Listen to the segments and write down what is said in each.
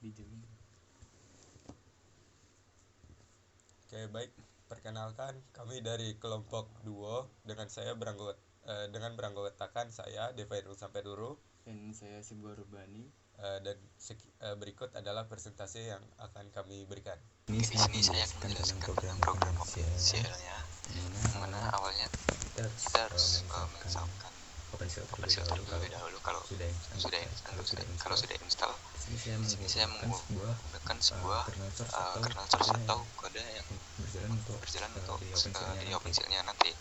dijamin. Oke, baik. Perkenalkan, kami dari kelompok Duo dengan beranggotakan saya Devairul Sampeduru Dan saya Sebuah Rubani. dan berikut adalah presentasi yang akan kami berikan. Di sini saya akan menjelaskan tentang program ofisialnya, mana awalnya kita harus menginstalkan OpenShell terlebih dahulu kalau sudah install. Di sini saya menggunakan sebuah kernel source atau kode yang berjalan untuk di OpenShell-nya nanti.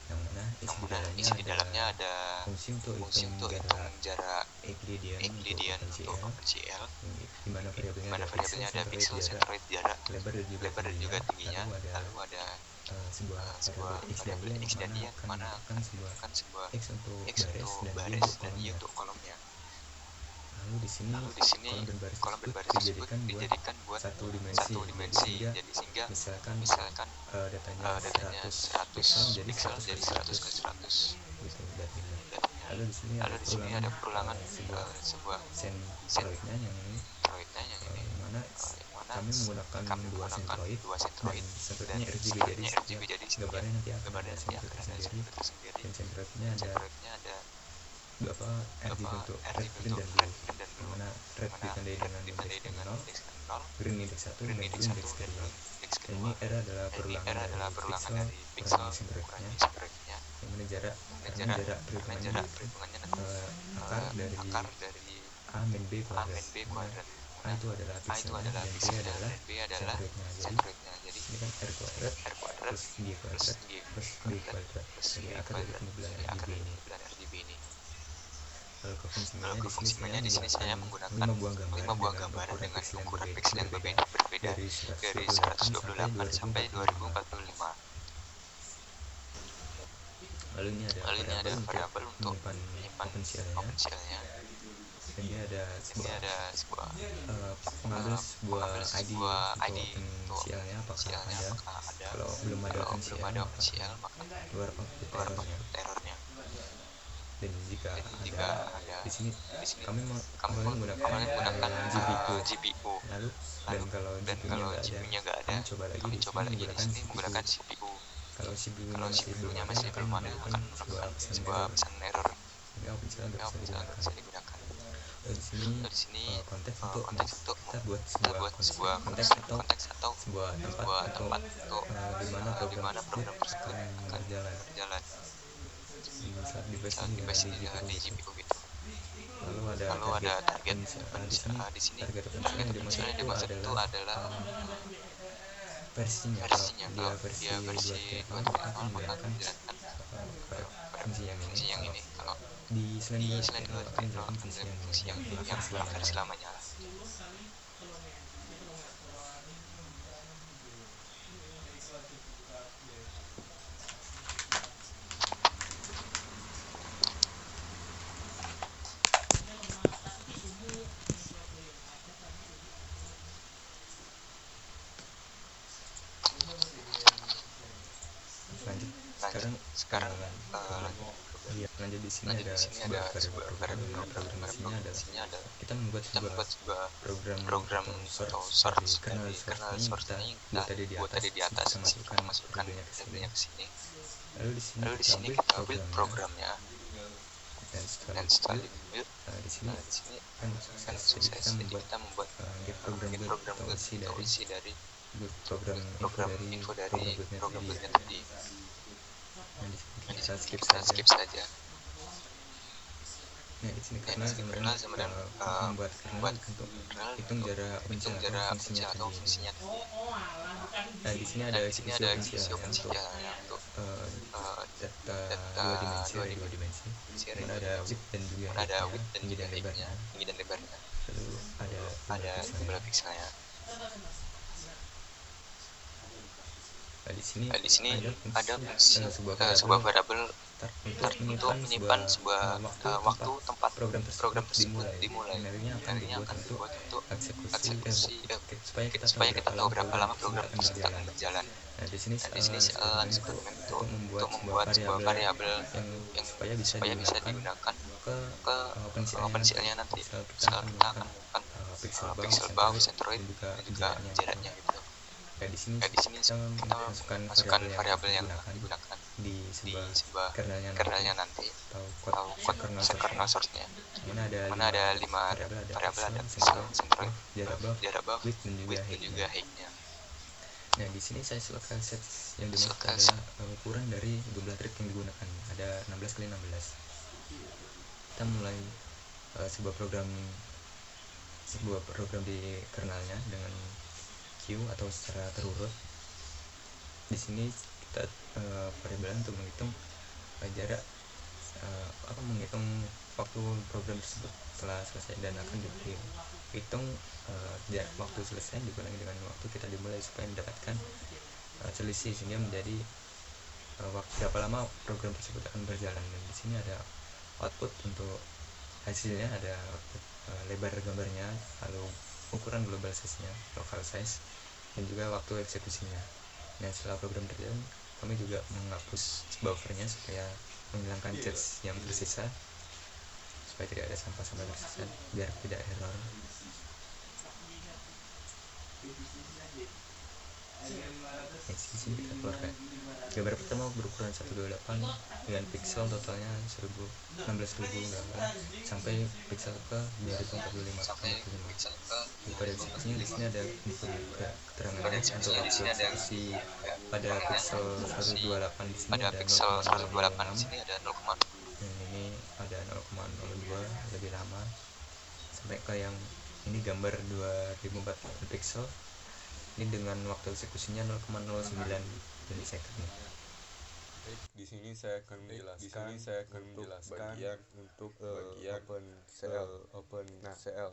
Yang mana isi di dalamnya ada fungsi untuk hitung jarak Euclidean untuk OpenCL, di mana variabelnya ada pixel, centroid, jarak, lebar dan juga tingginya. Lalu ada sebuah variabel x dan y yang mana akan menentukan sebuah x untuk baris dan y untuk kolomnya. Lalu di sini kolom dan baris tersebut dijadikan buat satu dimensi. Jadi sehingga misalkan datanya 100 pixel jadi 100 kali 100 gitu datanya. Lalu di sini ada perulangan sebuah centroidnya yang ini mana kami menggunakan dua centroid dan RGB jadi gambarnya nanti akan ada centroid tersendiri dan centroidnya ada RGB untuk red, green dan blue. Mana red ditandai dengan indeks 0, green indeks 1 dan blue indeks kedua. Dan ini R adalah perulangan dari pixel ukurannya yang mana jarak perhitungannya nanti akar dari A min B kuadrat. A itu adalah pixelnya dan B adalah centroidnya. Jadi ini kan R kuadrat plus G kuadrat plus B kuadrat. Jadi akar dari pengumpulan RGB ini. Lalu ke fungsinya di sini saya menggunakan 5 buah gambar dengan ukuran pixel yang berbeda dari 128 sampai 2045. Lalu ini ada variabel untuk menyimpan OpenShell-nya. Dan ini ada sebuah mengambil sebuah ID untuk OpenShell-nya apakah ada. Kalau belum ada OpenShell maka keluar output errornya. Dan jika ada di sini kami menggunakan GPU. Lalu dan kalau GPU-nya nggak ada, kami coba lagi di sini menggunakan CPU. Kalau CPU-nya masih belum ada, akan melakukan sebuah pesan error. Sehingga OpenShell nggak bisa digunakan. Lalu di sini konteks untuk kita buat sebuah konteks atau sebuah tempat untuk di mana program tersebut akan berjalan. Saat device ini di GPU gitu. Lalu ada target di sini target yang dimaksud itu adalah versinya. Kalau dia versi 2.0 maka akan menjalankan fungsi yang ini. Kalau di selain 2.0 akan menjalankan fungsi yang akan selamanya. Sekarang lanjut di sini ada sebuah variabel program isinya adalah kita membuat sebuah program atau source dari kernel source ini kita buat di atas kita masukkan variabelnya ke sini. Lalu di sini kita build programnya dan setelah di-build di sini kan sukses. Jadi kita membuat get program build atau isi dari program info dari program build-nya tadi. Nah, di sini kita skip saja. Nah, di sini kernel sebenarnya membuat kernel untuk hitung jarak OpenShell atau fungsinya tadi. Nah, di sini ada eksekusi OpenShell untuk data dua dimensi. Mana ada width dan juga tinggi dan lebarnya. Lalu ada jumlah pixelnya. Di sini ada fungsi sebuah variabel untuk menyimpan sebuah waktu tempat program tersebut dimulai. Nantinya akan dibuat untuk eksekusi supaya kita tahu berapa lama program tersebut akan berjalan. Nah, di sini eksperimen untuk membuat sebuah variabel yang supaya bisa digunakan ke OpenShell-nya nanti. Misal kita akan pixel box, centroid, centroid, dan juga jaraknya gitu. gitu. Kayak di sini Di sini kita kita masukkan masukkan variabel yang variabel yang digunakan digunakan di di sebuah sebuah kernelnya nanti, nanti atau atau kernel kernel source-nya. source-nya. Mana ada Mana ada 5 variabel, ada variabel, ada pixel, pixel, centroid, centroid, jarak buff, width, dan juga width, dan juga height-nya. height-nya. Nah, di sini saya silakan set yang dimaksud adalah ukuran dari jumlah thread yang digunakan. Ada 16 kali 16. Kita mulai sebuah program di kernelnya dengan queue atau secara terurut. Di sini kita variabel untuk menghitung jarak menghitung waktu program tersebut telah selesai, dan akan dihitung jarak waktu selesai dikurangi dengan waktu kita dimulai supaya mendapatkan selisih, sehingga menjadi waktu berapa lama program tersebut akan berjalan. Dan di sini ada output untuk hasilnya, ada output lebar gambarnya, lalu ukuran global size-nya, local size, dan juga waktu eksekusinya. Nah, setelah program berjalan, kami juga menghapus buffernya supaya menghilangkan cache yang tersisa, supaya tidak ada sampah-sampah tersisa, biar tidak error. Di sini kita keluarkan gambar pertama berukuran 128 dengan pixel totalnya 16.000 gambar sampai pixel ke 2045. Pada eksekusinya di sini ada keterangannya untuk waktu eksekusi pada pixel 128 di sini Pada ada pixel 128 di 0,06. sini ada 0,6. Dan ini ada 0,02 lebih lama, sampai ke yang ini gambar 2040 pixel. Ini dengan waktu eksekusinya 0,09 milisecond. Di sini saya akan menjelaskan untuk bagian OpenCL.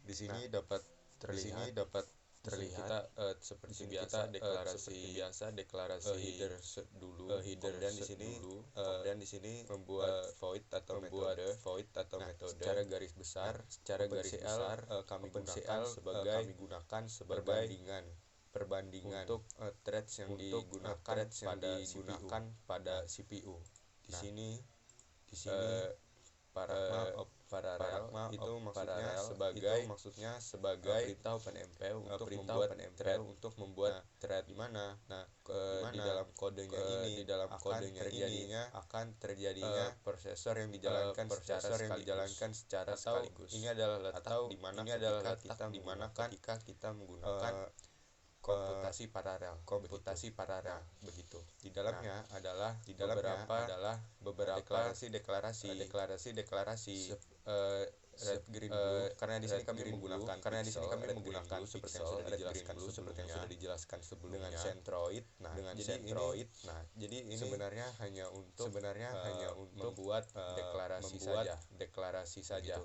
Di sini dapat terlihat kita seperti biasa deklarasi header dulu, kemudian di sini membuat void atau metode. Secara garis besar kami gunakan sebagai perbandingan untuk threads yang digunakan pada CPU. Di sini parallel itu maksudnya sebagai perintah OpenMP untuk membuat thread di mana di dalam kodenya ini akan terjadinya prosesor yang dijalankan secara sekaligus. Ini adalah letak di mana ketika kita menggunakan komputasi paralel begitu. Di dalamnya adalah beberapa deklarasi red green blue, karena di sini kami menggunakan seperti yang sudah dijelaskan sebelumnya dengan centroid. Jadi ini sebenarnya hanya untuk membuat deklarasi saja.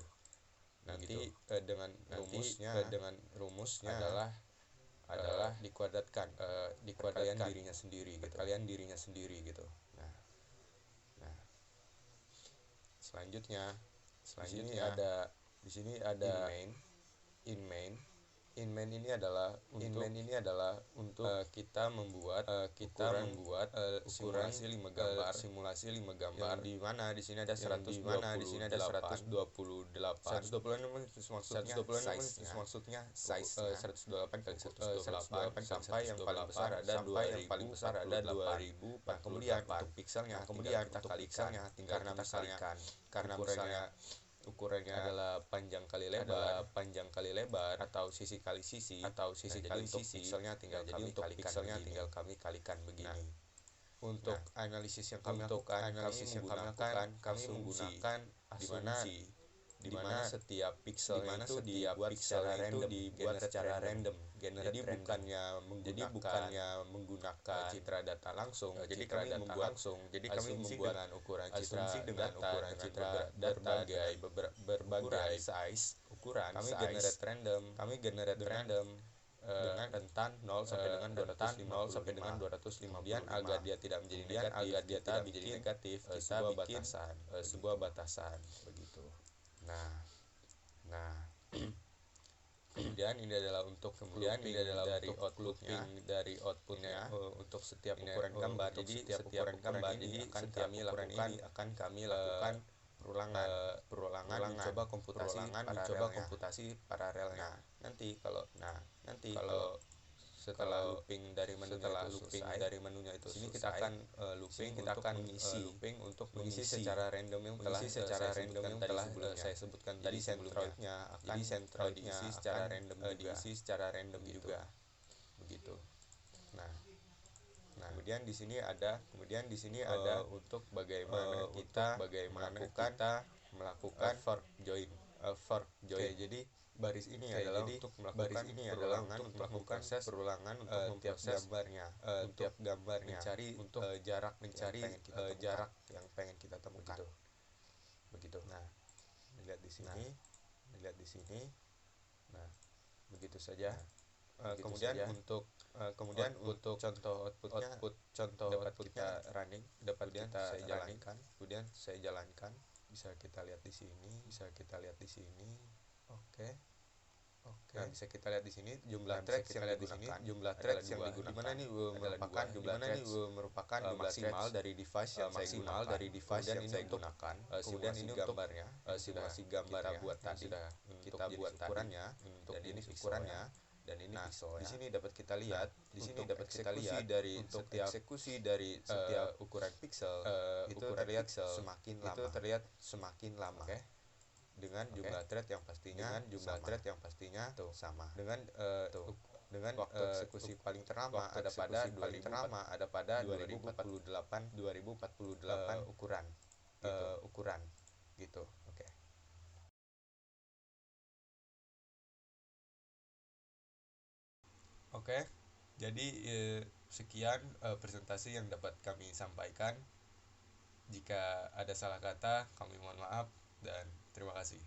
Nanti dengan rumusnya adalah dikuadratkan kalian dirinya sendiri gitu. Nah, selanjutnya di sini ada in main ini adalah untuk kita membuat simulasi 5 gambar, di mana di sini ada 128 maksudnya size-nya 128 kali 128 sampai yang paling besar ada 2000. Nah, kemudian untuk pixelnya tinggal kita kalikan, karena misalnya ukurannya adalah panjang kali lebar atau sisi kali sisi. Nah, jadi untuk pixelnya tinggal kami kalikan begini. Untuk analisis yang kami lakukan, kami menggunakan asumsi di mana setiap pixelnya itu dibuat secara random. Jadi bukannya menggunakan citra data langsung. Jadi kami membuat dengan ukuran citra data berbagai size ukuran. Kami generate random dengan rentan 0 sampai dengan 255. Kemudian agar dia tidak menjadi negatif, kita bikin sebuah batasan begitu. Nah, kemudian ini adalah untuk dari outputnya untuk setiap ukuran gambar. Jadi setiap ukuran gambar ini akan kami lakukan perulangan mencoba komputasi paralelnya. Nanti kalau setelah looping dari menunya itu sini kita akan looping untuk mengisi secara random yang telah saya sebutkan tadi sebelumnya. Jadi sentroidnya diisi secara random juga begitu. Nah kemudian di sini ada untuk bagaimana kita melakukan fork join. Jadi baris ini adalah untuk melakukan perulangan untuk memproses gambarnya, mencari jarak yang pengen kita temukan. Begitu. Nah, dilihat di sini. Nah, begitu saja. Kemudian untuk contoh outputnya dapat saya jalankan. Bisa kita lihat di sini. Oke. Nah, bisa kita lihat di sini jumlah tracks yang digunakan. Di mana ini merupakan jumlah maksimal dari device yang saya gunakan. Kemudian ini untuk simulasi gambar kita buat tadi untuk ukurannya, dan ini ukurannya. Dan ini pixel. Di sini dapat kita lihat eksekusi dari setiap ukuran pixel itu terlihat semakin lama. Okay. Dengan jumlah thread yang pastinya sama. Dengan waktu eksekusi paling terlama ada pada 2048 ukuran gitu. Oke. Oke, jadi sekian presentasi yang dapat kami sampaikan. Jika ada salah kata, kami mohon maaf dan terima kasih.